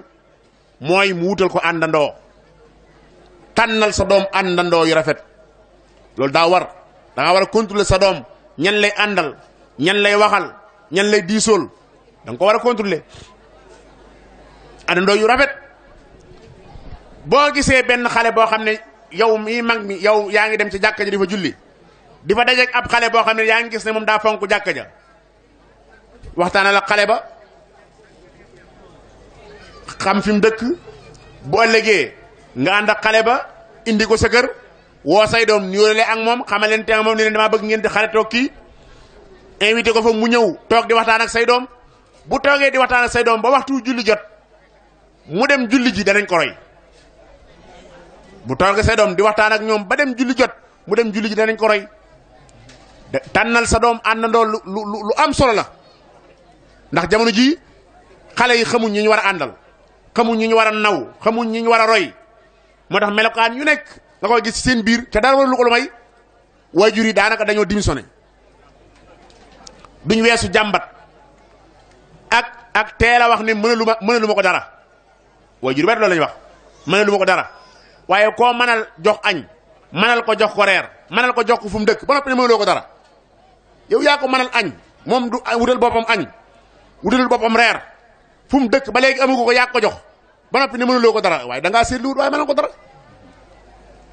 mooy mu wutal ko àndandoo tànnal sa doom àndandoo yu rafet loolu daa war da nga war a contrôler sa doom ñan lay àndal ñan lay waxal ñan lay diisool da nga ko war a contrôler àndandoo yu rafet boo gisee benn xale boo xam ne yow mii mag mi yow yaa ngi dem ci jàkka ja di fa julli di fa dajeek ab xale boo xam ne yaa ngi gis ne moom daa fonk jàkka ja waxtaanal ak xale ba xam fi mu dëkk bu ëllëgee nga ànd ak xale ba indi ko sa kër woo say doom nuyóole ak moom xamalente ak moom ne leen damaa bëgg ngeen di xaritoo kii invité ko fa mu ñëw toog di waxtaan ak say doom bu toogee di waxtaan ak say doom ba waxtu julli jot mu dem julli ji danañ ko roy bu toogee say doom di waxtaan ak ñoom ba dem julli jot mu dem julli ji danañ ko roy tànnal sa doom àndandoo lu am solo la ndax jamono ji xale yi xamuñ ñi ñu war a àndal xamuñ ñi ñu war a naw xamuñ ñi ñu war a roy moo tax melokaan yu nekk nga koy gis ci seen biir te dara war lu ko lu may waajur yi daanaka dañoo démissionné duñ weesu jàmbat ak teel a wax ne mënalu ma ko dara waajur yi bari loolu lañu wax mënalu ma ko dara waaye koo mënal jox añ mënal ko jox ko reer mënal ko jox ko fu mu dëkk ba noppi ne mënaloo ko dara yow yaa ko mënal añ moom du wutal boppam añ wutalul boppam reer fu mu dëkk ba léegi amu ko yaa ko jox ba noppi ne mënuloo ko dara waaye da ngaa seetluwut waaye mënal ko dara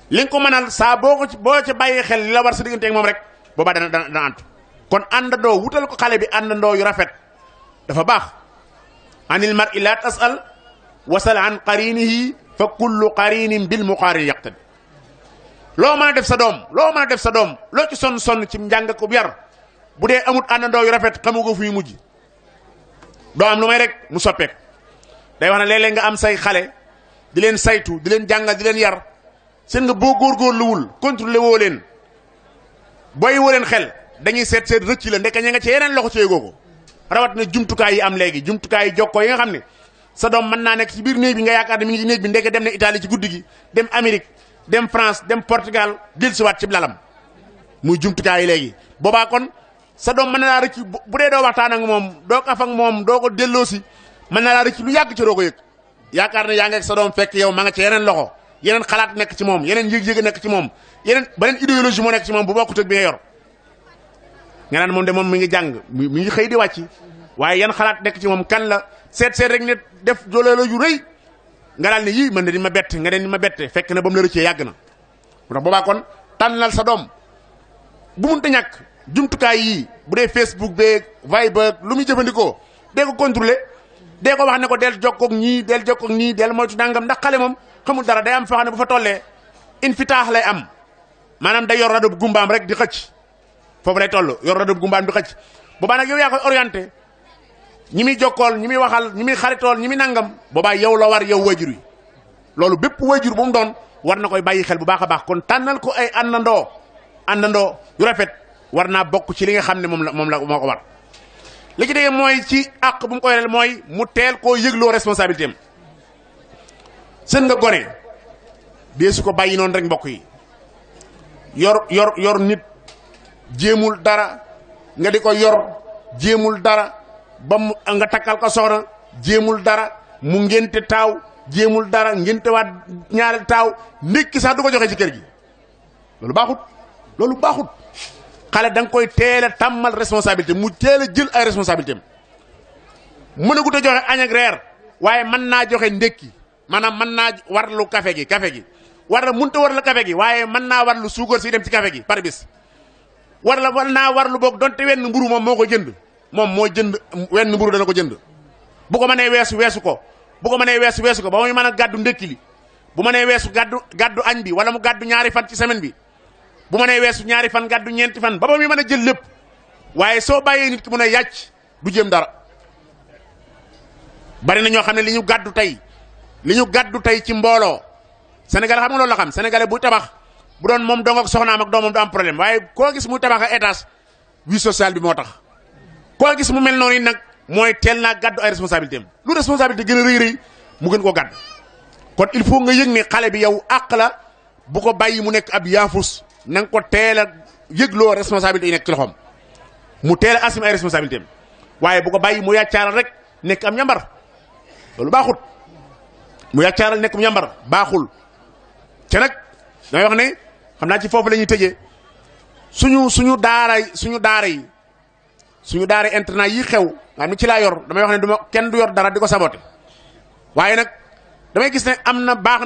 li nga ko mënal saa boo ci bàyyi xel li la war sa diggante ak moom rek boobaa dana antu kon àndandoo wutal ko xale bi àndandoo yu rafet dafa baax anil mar'i la tasal wasal an qarinihi fa kullu qarinin bil muqarin yaqtadi loo mën a def sa doom loo ci sonn ci njàng ko yar bu dee amut àndandoo yu rafet xamu ko fu ñu mujj doo am lu may rek mu soppeeku day wax ne léeg-léeg nga am say xale di leen saytu di leen jàngal di leen yar seen nga boo góorgóorluwul contrôlé woo leen booy woo leen xel dañuy seet rëcc la ndeke ña nga ci yeneen loxo ceegoo ko rawat na jumtukaay yi am léegi jumtukaay yi jokkoo yi nga xam ne sa doom mën naa nekk ci biir néeg bi nga yaakaar ne mi ngi ci néeg bi ndeke dem na Italie ci guddi gi dem Amérique dem France dem Portugal dellusiwaat ci lalam muy jumtukaay yi léegi boobaa kon sa doom mën na laa rëcc bu dee doo waxtaan ak moom doo kaf ak moom doo ko delloosi mën na laa rëcc lu yàgg ci doo ko yëg yaakaar ne yaa ngi ak sa doom fekk yow ma nga ci yeneen loxo yeneen xalaat nekk ci moom yeneen yëg-yëg nekk ci moom yeneen beneen idéologie moo nekk ci moom bu bokkut ak bi nga yor nga naan moom de moom mi ngi jàng mi ngi xëy di wàcc waaye yan xalaat nekk ci moom kan la seet rek ne def doole la yu rëy nga daal ne yii man de di ma bett nga ne ni ma bette fekk na ba mu la rëccee yàgg na moo tax boobaa kon tànnal sa doom bu munta ñàkk jumtukaay yii bu dee Facebook beeg Viber lu muy jëfandikoo dee ko contrôler dee ko wax ne ko del jokkoog ñii del jokkoog nii del moytu nangam ndax xale moom xamul dara day am foo xam ne bu fa tollee infitaax lay am maanaam day yor rajo bu gumbaam rek di xëcc foofu lay toll yor rajo bu gumbaam di xëcc boobaa nag yow yaa koy orienté ñi muy jokkool ñi muy waxal ñi muy xaritool ñi muy nangam boobaa yow la war yow wajur yi loolu bépp wajur bu mu doon war na koy bàyyi xel bu baax a baax kon tànnal ko ay àndandoo yu rafet war naa bokk ci li nga xam ne moo ko war li ci dégg mooy ci àq bu mu koy rel mooy mu teel koo yëgloo responsabilité am sën nga gone dee su ko bàyyi noonu rek mbokk yi yor nit jéemul dara nga di ko yor jéemul dara ba mu nga takkal ko soxna jéemul dara mu ngénte taaw jéemul dara ngénte waat ñaari taaw ndékki sax du ko joxe ci kër gi loolu baaxut xale da nga koy teel a tàmmal responsabilité mu teel a jël ay responsabilité mënagut a joxe añ ak reer waaye mën naa joxe ndékki maanaam mën naa warlu café gi mënut a warlu café gi waaye mën naa warlu suukar si dem ci café gi par bis war naa warlu boog donte wenn mburu moom moo ko jënd moom moo jënd wenn mburu dana ko jënd bu ko mënee weesu ko bu ko mënee weesu ko ba muy mën a gàddu ndékki li bu mënee weesu gàddu añ bi wala mu gàddu ñaari fan ci semaine bi bu mënee weesu ñaari fan gàddu ñeenti fan ba muy mën a jël lépp waaye soo bàyyee nit ki mun a yàcc du jéem dara bari na ñoo xam ne li ñu gàddu tey ci mbooloo Sénégal xam nga loolu la xam sénégalais buy tabax bu doon moom dong ak soxnaam ak doomam du am problème waaye koo gis muy tabax ak étage vie sociale bi moo tax koo gis mu mel noonu nag mooy teel naa gàddu ay responsabilité am lu responsabilité gën a rëy mu gën koo gàddu kon il faut nga yëg ne xale bi yow àq la bu ko bàyyi mu nekk ab yaafus na nga ko teel a yëgloo responsabilité yi nekk ci loxoom mu teel a assumer ay responsabilité am waaye bu ko bàyyi mu yàccaaral rek nekk am ñambar loolu baaxul mu yàccaaral nekk am ñambar baaxul te nag damay wax ne xam naa ci foofu la ñuy tëjee suñu daara yi internat yi xew nga xam ne ci laa yor damay wax ne kenn du yor dara di ko saboté waaye nag damay gis ne am na baax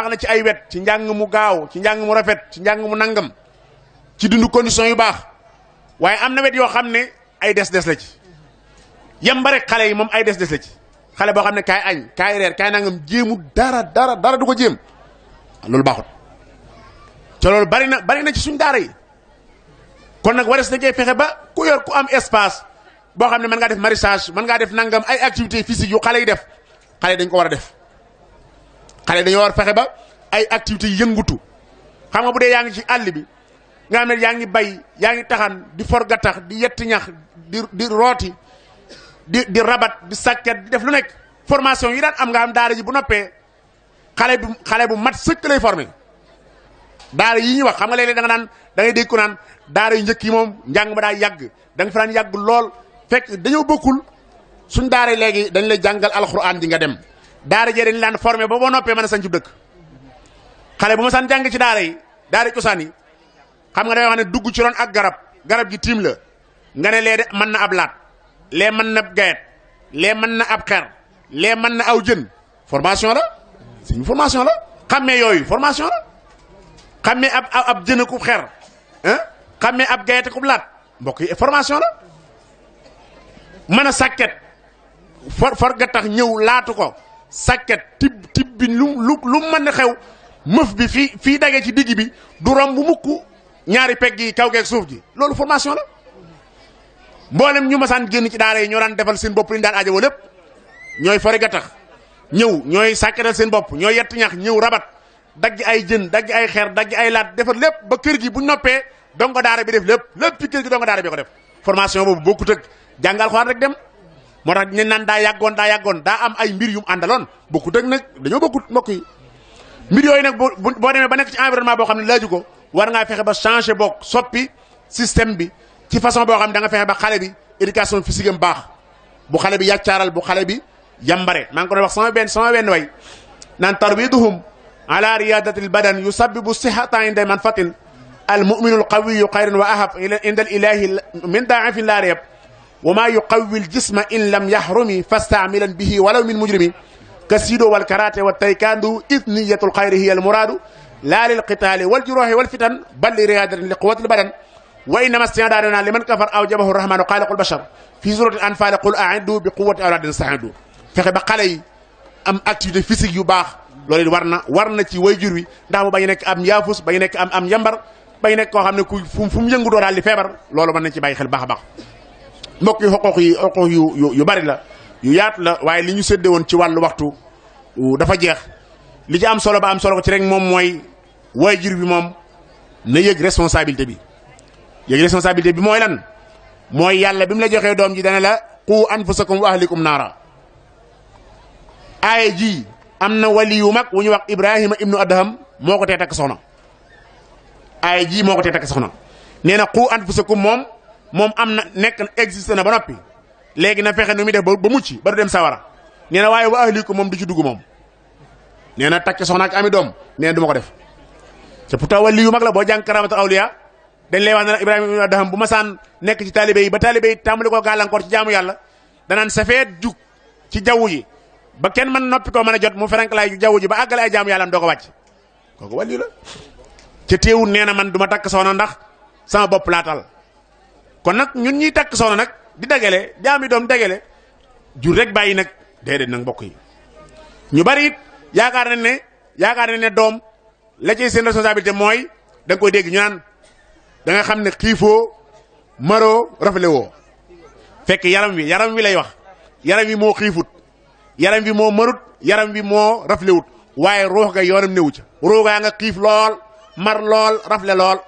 na ci ay wet ci njàng mu gaaw ci njàng mu rafet ci njàng mu nangam ci dundu condition yu baax waaye am na wet yoo xam ne ay des la ci yamba rek xale yi moom ay des la ci xale boo xam ne kaay añ kaay reer kaay nangam jéemu dara du ko jéem loolu baaxut te loolu bari na ci suñ daara yi kon nag wares na cee fexe ba ku am espace boo xam ne mën ngaa def maraîchage mën ngaa def nangam ay activités physiques yu xale yi def xale yi dañ ko war a def xale dañoo war fexe ba ay activités yi yëngutu xam nga bu dee yaa ngi ci àll bi nga xam ne yaa ngi bay yaa ngi taxan di for gattax di yetti ñax di rooti di rabat di sàkket di def lu nekk formation yi daan am nga xam daara ji bu noppee xale bu mat sëkk lay formé daara yi ñuy wax xam nga léeg-léeg da ngay dégg ko naan daara yu njëkk yi moom njàng ma daa yàgg da nga fa daan yàgg lool fekk dañoo bokkul suñ daara yi léegi dañ lay jàngal alxuraan di nga dem daara jee dañ laan formé ba boo noppee mën a sañ ci dëkk xale bu ma san jàng ci daara cosaan yi xam nga day wax ne dugg ci ron ak garab gi tiim la nga ne lee de mën na ab laat lee mën na gayet lee mën na ab xer lee mën na aw jën formation la c'est une formation la xammee yooyu formation la xammee ab jën ku xer xammee ab gayet ku laat mbokk yi formation la mën a sàkket for ga tax ñëw laatu ko sàkket tib bi lu mën a xew mëf bi fii dagee ci digg bi du romb mukk ñaari pegg yi kaw geeg suuf gi loolu formation la mboolem ñu masaan génn ci daara yi ñoo daan defal seen bopp li ñu daan ajowoo lépp ñooy fori ga tax ñëw ñooy sàkketal seen bopp ñooy yett ñax ñëw rabat dagg ay jën dagg ay xeer dagg ay laat defar lépp ba kër gi bu noppee dongo daara bi def lépp fi kër gi dongo daara bi ko def formation boobu bokkut ak jàngal xaar rek dem moo tax ñu naan daa yàggoon daa am ay mbir yu mu àndaloon bokkut ak nag dañoo bokkut mbokk yi mbir yooyu nag boo demee ba nekk ci environnement boo xam ne laaju ko war ngaa fexe ba changer bokk soppi système bi ci façon boo xam ne da nga fexe ba xale bi éducation physique am baax bu xale bi yàccaaral bu xale bi yambare maa ngi ko doon wax sama benn way naan tarbiduhum ala riyadatil badan yusabbibu sihatan inda man fatin almuminu alqawiyu xayrun wa ahab inda alilahi min daafin laa riyab wa maa yuqawi aljisma in lam yahrumi fastaamilan bihi walaw min mujrimi kasido wal karate wa taykandu idniyatul xayri hiya almuraadu laa lilqitaali waljuruhi walfitan bal li riyaadatin li quwati albadan wa innama stidaaduna liman kafar awjabahu rahmanu xaaliqul bashar fi surati anfaal qul a'iddu bi quwwati awlaadin sa'idu fexe ba xale yi am activité physique yu baax loolu war na ci wayjur wi ndax mu bañ a nekk am yaafus bañ a nekk am yambar bañ a nekk koo xam ne ku fu mu yëngutoo daal di feebar loolu mën nañ ci bàyyi xel baax a baax mbokk yi xoqoox yu bari la yu yaatu la waaye li ñu séddee woon ci wàllu waxtu dafa jeex li ci am solo ba am solo ko ci rek moom mooy wayjur bi moom na yëg responsabilité bi yëg responsabilité bi mooy lan mooy yàlla bi mu la joxee doom ji dana la qu anfusakum wa ahlikum naara aaye ji am na wali yu mag wu ñu wax Ibrahima ibnu Adham moo ko tee takk soxna aaye ji moo ko tee takk soxna nee na qu anfusakum moom am na nekk existe na ba noppi léegi na fexe nu muy def ba mucc ba du dem sawara nee na waaye wa ahlikum moom du ci dugg moom nee na takk soxna ak ami doom nee na du ma ko def c'est pourtant wali yu mag la boo jàng karamatul awliya dañ lay wax ne Ibrahima ibnu Adham bu masaan nekk ci taalibe yi ba taalibe yi tàmbali koo gàllankoor ci jaamu yàlla danaan safeet jug ci jaww ji ba kenn mën noppi koo mën a jot mu ferenk lay jaww ji ba àggale ay jaamu yàlla am doo ko wàcc kooku wàllu la ca teewul nee na man du ma takk soxna ndax sama bopp laatal kon nag ñun ñuy takk soxna nag di dagale jaami doom dagale jur rek bàyyi nag déedéet nag mbokk yi ñu bari it yaakaar nañ ne doom la ciy seen responsabilité mooy da nga koy dégg ñu naan da nga xam ne xiifoo maroo rafle woo fekk yaram wi lay wax yaram wi moo xiifut yaram wi moo marut yaram wi moo raflewut waaye ruux ga yoonam newu ca ruux gaa nga xiif lool mar lool rafle lool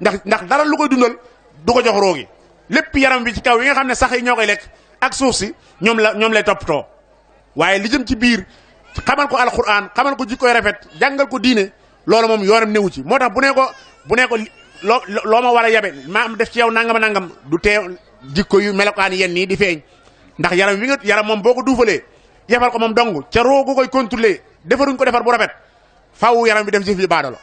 ndax dara lu koy dundal du ko jox ruux gi lépp yaram bi ci kaw yi nga xam ne sax yi ñoo koy lekk ak suuf si ñoom lay toppatoo waaye li jëm ci biir xamal ko alquran xamal ko jikkoy rafet jàngal ko diine loolu moom yoonam newu ci moo tax bu ne ko loo ma war a yabe maa am def ci yow nangam du tee jikko yu melokaan yenn nii di feeñ ndax yaram moom boo ko duufalee yefal ko moom dong ca roogu koy contrôler defaruñ ko defar bu rafet faaw yaram bi def jëf yi baadolo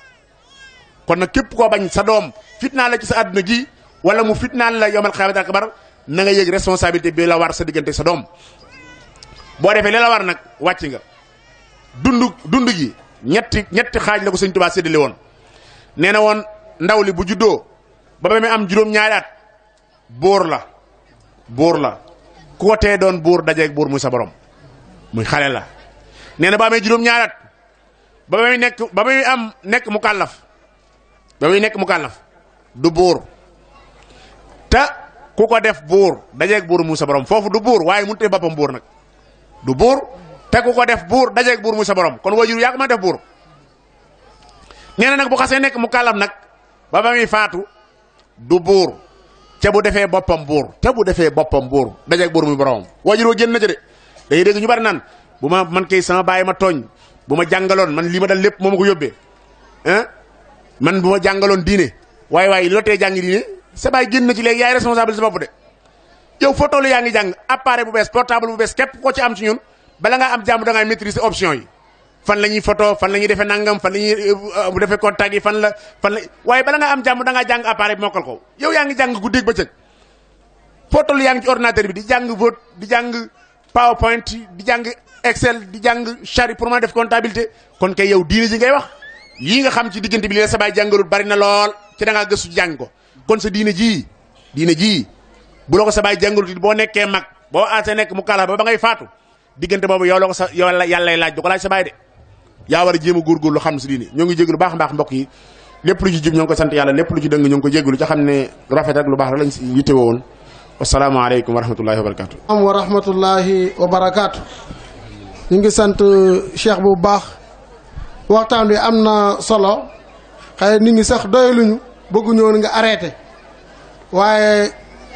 kon nag képp koo bañ sa doom fitnaal la ci sa àdduna gi wala mu fitnaal la yawmal qiyaamati akbar na nga yëg responsabilité bi la war sa diggante sa doom boo defee li la war nag wàcc nga dund gi ñetti xaaj la ko Sëñ Tuubaa séddale woon nee na woon ndaw li bu juddoo ba ba muy am juróom-ñaari at buur la ku ko tee doon buur dajeeg buur muy sa borom muy xale la nee na ba amee juróom-ñaari at ba muy nekk mu kàllaf du buur te ku ko def buur dajeeg buur muy sa borom foofu du buur waaye mënut a boppam buur nag du buur te ku ko def buur dajeeg buur muy sa borom kon waajur yaa ko mën def buur nee na nag bu xasee nekk mu kàllaf nag ba muy faatu du buur te bu defee boppam buur dajeeg buur muy boromam waajur wa génn na ca de day dégg ñu bari naan bu ma man kay sama bàyyi ma tooñ bu ma jàngaloon man lii ma dal lépp moo ma ko yóbbee man bu ma jàngaloon diine waaye li la tee jàngi diine sa bàyyi génn na ci léegi yaay responsable sa bopp de yow foo toll yaa ngi jàng appareil bu bees portable bu bees képp ko ci am ci ñun bala ngaa am jàmm da ngay maîtriser option yi fan la ñuy photo fan la ñuy defee nangam fan la ñuy defee contact yi fan la waaye bala ngaa am jàmm da ngaa jàng appareil bi mokkal ko yow yaa ngi jàng guddeeg bëccëg foo toll yaa ngi ci ordinateur bi di jàng Word di jàng PowerPoint di jàng Excel di jàng Chari pour mën a def comptabilité kon kay yow diine ji ngay wax yii nga xam ci diggante bi li la sa baay jàngalul bari na lool ci da ngaa gëstu jàng ko kon sa diine ji bu la ko sa baay jàngalul boo nekkee mag boo aasee nekk mu kala ba ngay faatu diggante boobu yow la ko sa yow yàllay laaj du ko laaj sa baay de yaa war a jéem a góorgóorlu xam si diine ñoo ngi jégalu baax mbaax mbokk yi lépp lu ci jub ñoo ngi ko sant yàlla lépp lu ci dëng ñoo ngi ko jégalu ca xam ne rafet rek lu baax rek lañ si yittewoo woon wasalaamaaleykum wa rahmatullahi wa barakaatu. wa rahmatullahi wa barakaatu. ñu ngi sant cheikh bu baax waxtaan wi am na solo xëy nit ñi sax doyaluñu bëgguñu woon nga arrêté waaye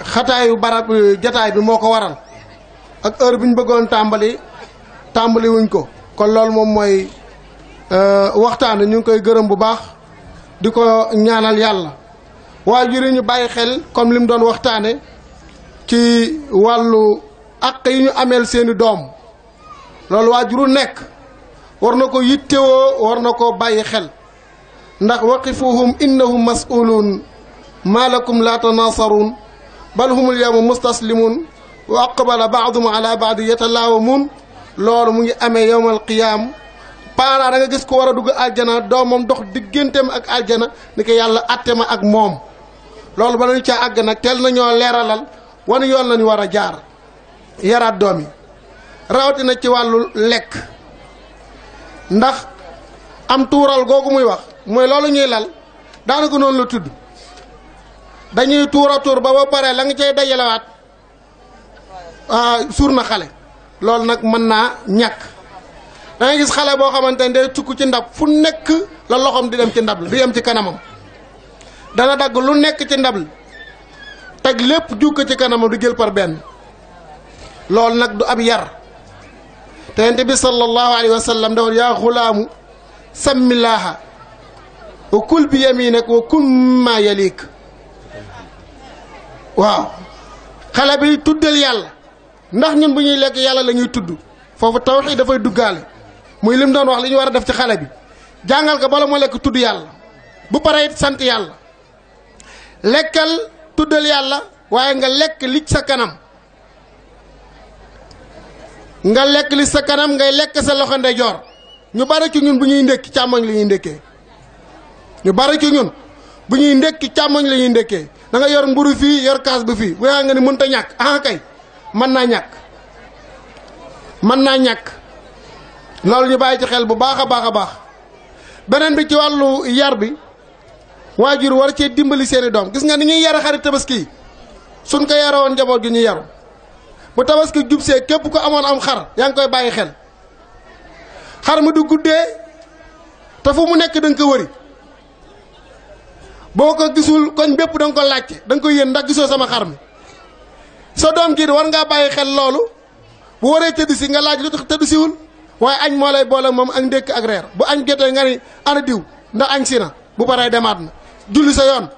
xataayu barab jataay bi moo ko waral ak heure bi ñu bëggoon tàmbali wuñ ko kon loolu moom mooy waxtaan ñu ngi koy gërëm bu baax di ko ñaanal yàlla waajur yi ñu bàyyi xel comme li mu doon waxtaane ci wàllu àq yi ñu ameel seeni doom loolu waajuru nekk war na ko yittewoo war na ko bàyyi xel ndax waqifuhum innahum mas'uluun maa lakum laa tanaasaruun bal humul yawma mustaslimuun wa aqbala ba'duhum ala ba'di yatalaawamuun loolu mu ngi amee yawmal qiyaam paanaa da nga gis ko war a dugg aljana doomam dox digganteem ak aljana ni ko yàlla atte ma ak moom loolu ba nañu caa àgg nag teel nañoo leeralal wan yoon lañu war a jaar yaraat doom yi rawatina ci wàllu lekk ndax am tuural googu muy wax mooy loolu ñuy lal daanaka noonu la tudd dañuy tuura tuur ba pare la nga cay dajalewaat suur na xale loolu nag mën naa ñàkk da ngay gis xale boo xamante ne day tukk ci ndab fu nekk la loxoom di dem ci ndab la du yem ci kanamam dana dagg lu nekk ci ndab la teg lépp jukk ci kanamam du jël par benn loolu nag du ab yar te yonent bi sallallahu alayhi wa sallam dafa yaa xulaamu sammilaaha wa kul bi yamiinak wa kul maa yaliik waaw xale bi tuddal yàlla ndax ñun bu ñuy lekk yàlla la ñuy tudd foofu tawxiid dafay duggaale muy lim doon wax li ñu war a def ci xale bi jàngal ko bala moo lekk tudd yàlla bu paree it sant yàlla lekkal tuddal yàlla waaye nga lekk li sa kanam nga lekk li sa kanam ngay lekk sa loxo ndeyjoor ñu bari ci ñun bu ñuy ndékki càmmoñ la ñuy ndékkee ñu bari ci ñun bu ñuy ndékki càmmoñ la ñuy ndékkee da nga yor mburu fii yor kaas bi fii bu yaa nga ni mënta ñàkk kay mën naa ñàkk loolu ñu bàyyi ci xel bu baax a baax a baax beneen bi ci wàllu yar bi waajur war cee dimbali seeni doom gis nga ni ñuy yara xarit tabaski suñ ko yara woon njaboot gi ñu yaru bu tabaski jubsee képp ko amoon am xar yaa ngi koy bàyyi xel xar mi du guddee te fu mu nekk da nga ko wëri boo ko gisul koñ bépp da nga ko laajte da nga ko yéen ndax gisoo sama xar mi sa doom kii war ngaa bàyyi xel loolu bu waree tëdd si nga laaj lu tax tëdd siwul waaye añ moo lay boole moom ak ndékk ak reer bu añ gétee nga ni ana diw ndax añ si na bu paree demaat na julli sa yoon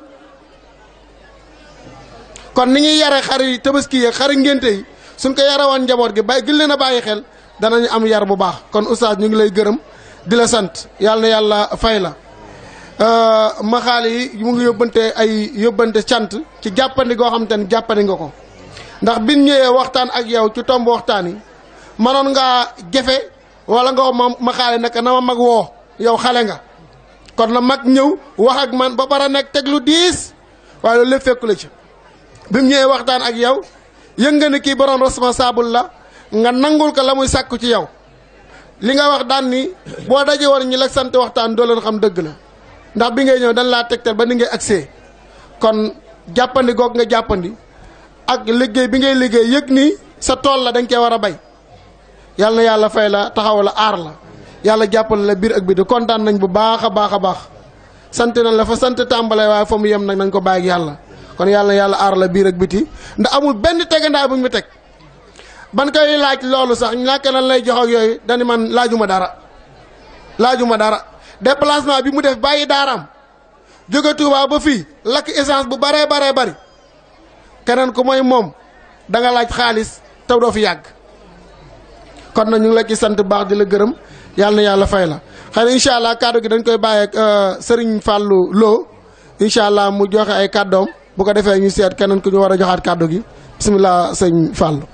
kon ni ñuy yare xari tabaski yi xari ngénte yi suñ ko yare woon njaboot gi bàyyi gën leen a bàyyi xel danañu am yar bu baax kon oustaz ñu ngi lay gërëm di la sant yàlla na yàlla fay la maxaal yi mu ngi yóbbante cant ci jàppandi goo xam te ne jàppandi nga ko ndax biñ ñëwee waxtaan ak yow ci tomb waxtaan yi manoon ngaa jafe wala nga wax ma maxaale naka na ma mag woo yow xale nga kon na mag ñëw wax ak man ba pare nekk teg lu diis waaye loolu lépp fekku la ci bi mu ñëwee waxtaan ak yow yëg nga ne kii borom responsable la nga nangul ko la muy sàkku ci yow li nga wax daan ni boo daje woon ñi la sant waxtaan doo leen xam dëgg la ndax bi ngay ñëw dañ laa tegtal ba ni ngay accès kon jàppandi goog nga jàppandi ak liggéey bi ngay liggéey yëg ni sa tool la dañ koy war a bay yàlla na yàlla fay la taxaw la aar la yàlla jàppale la biir ak biti kontaan nañ bu baax a baax a baax sant nañ la fa sant tàmbale waaye fa mu yem nag nañ ko bàyyi ak yàlla kon yàlla na yàlla aar la biir ak biti ndax amul benn tegandaay bu ñu teg ban koy laaj loolu sax ñàkk lan lay jox ak yooyu dañu man laajuma dara déplacement bi mu def bàyyi daaraam jóge Touba ba fii lakk essence bu baree bari keneen ku mooy moom da nga laaj xaalis taw doo fi yàgg kon na ñu ngi la ci sant baax di la gërëm yàlla na yàlla fay la xëy na incha allah kàddu gi dañ koy bàyyi ak Serigne Fallou Lo incha allah mu joxe ay kàddoom bu ko defee ñu seet keneen ku ñu war a joxaat kàddu gi bisimilah sëñ Fallou.